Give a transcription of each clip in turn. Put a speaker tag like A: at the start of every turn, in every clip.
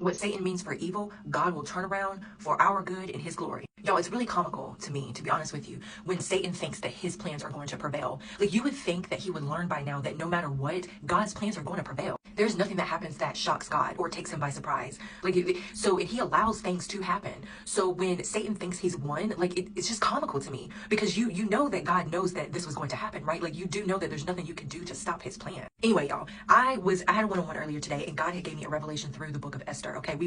A: What Satan means for evil, God will turn around for our good and his glory. Y'all, it's really comical to me, to be honest with you, when Satan thinks that his plans are going to prevail. Like, you would think that he would learn by now that no matter what, God's plans are going to prevail. There's nothing that happens that shocks God or takes him by surprise. Like, so he allows things to happen. So when Satan thinks he's won, like, it's just comical to me, because you know that God knows that this was going to happen, right? Like, you do know that there's nothing you can do to stop his plan. Anyway, y'all, I had a one-on-one earlier today, and God had gave me a revelation through the book of Esther. Okay,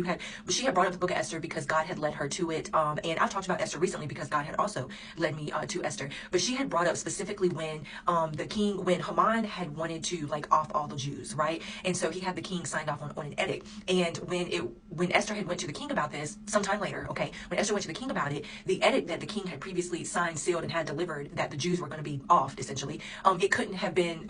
A: she had brought up the book of Esther because God had led her to it, and I've talked about Esther recently because God had also led me to Esther. But she had brought up specifically when when Haman had wanted to like off all the Jews, right? And so he had the king signed off on an edict. And when Esther had went to the king about this, sometime later, okay, when Esther went to the king about it, the edict that the king had previously signed, sealed, and had delivered that the Jews were going to be offed, essentially, it couldn't have been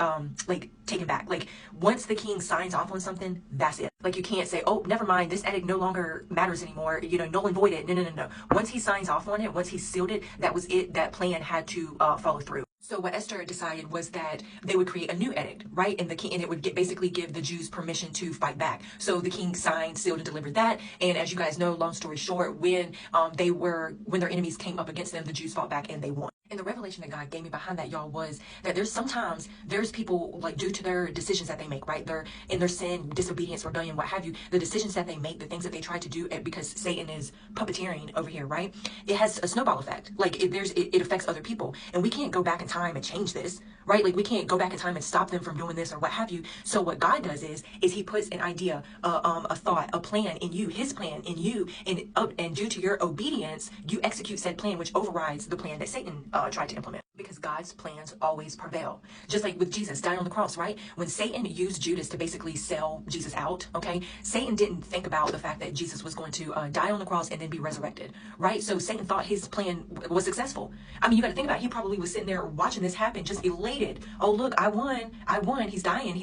A: like taken back. Like, once the king signs off on something, that's it. Like, you can't say, oh, never mind, this edict no longer matters anymore, you know, null and void it. No. Once he signs off on it, once he sealed it, that was it. That plan had to follow through. So what Esther decided was that they would create a new edict, right? And the king, and it would basically give the Jews permission to fight back. So the king signed, sealed, and delivered that. And as you guys know, long story short, when their enemies came up against them, the Jews fought back and they won. And the revelation that God gave me behind that, y'all, was that there's people, like, due to their decisions that they make, right? They're in their sin, disobedience, rebellion, what have you, the decisions that they make, the things that they try to do, because Satan is puppeteering over here, right? It has a snowball effect. Like, it affects other people. And we can't go back in time and change this, right? Like, we can't go back in time and stop them from doing this or what have you. So what God does is he puts an idea, a thought, a plan in you, his plan in you, and due to your obedience, you execute said plan, which overrides the plan that Satan tried to implement. Because God's plans always prevail. Just like with Jesus dying on the cross, right? When Satan used Judas to basically sell Jesus out, okay, Satan didn't think about the fact that Jesus was going to die on the cross and then be resurrected, right? So Satan thought his plan was successful. I mean, you got to think about it. He probably was sitting there watching this happen, just elated. Oh, look, I won, he's dying.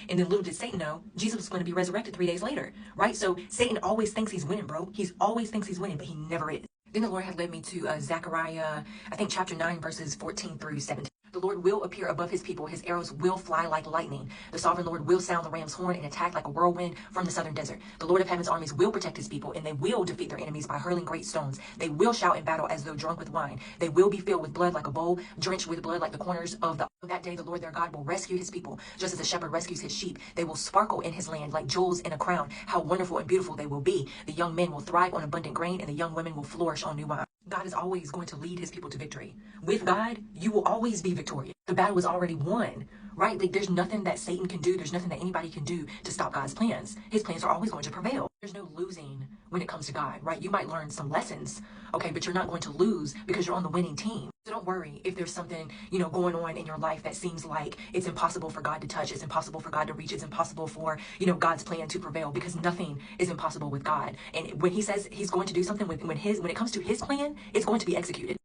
A: And then little did Satan know, Jesus was going to be resurrected 3 days later, right? So Satan always thinks he's winning, bro. He always thinks he's winning, but he never is. Then the Lord had led me to Zechariah, I think chapter 9, verses 14 through 17. The Lord will appear above his people. His arrows will fly like lightning. The sovereign Lord will sound the ram's horn and attack like a whirlwind from the southern desert. The Lord of heaven's armies will protect his people, and they will defeat their enemies by hurling great stones. They will shout in battle as though drunk with wine. They will be filled with blood like a bowl, drenched with blood like the corners of the... That day the Lord their God will rescue his people, just as a shepherd rescues his sheep. They will sparkle in his land like jewels in a crown. How wonderful and beautiful they will be. The young men will thrive on abundant grain, and the young women will flourish on new wine. God is always going to lead his people to victory. With God, you will always be victorious. The battle is already won, right? Like, there's nothing that Satan can do. There's nothing that anybody can do to stop God's plans. His plans are always going to prevail. There's no losing when it comes to God, right? You might learn some lessons, okay, but you're not going to lose because you're on the winning team. So don't worry if there's something, you know, going on in your life that seems like it's impossible for God to touch, it's impossible for God to reach, it's impossible for, you know, God's plan to prevail, because nothing is impossible with God. And when he says he's going to do something, when it comes to his plan, it's going to be executed.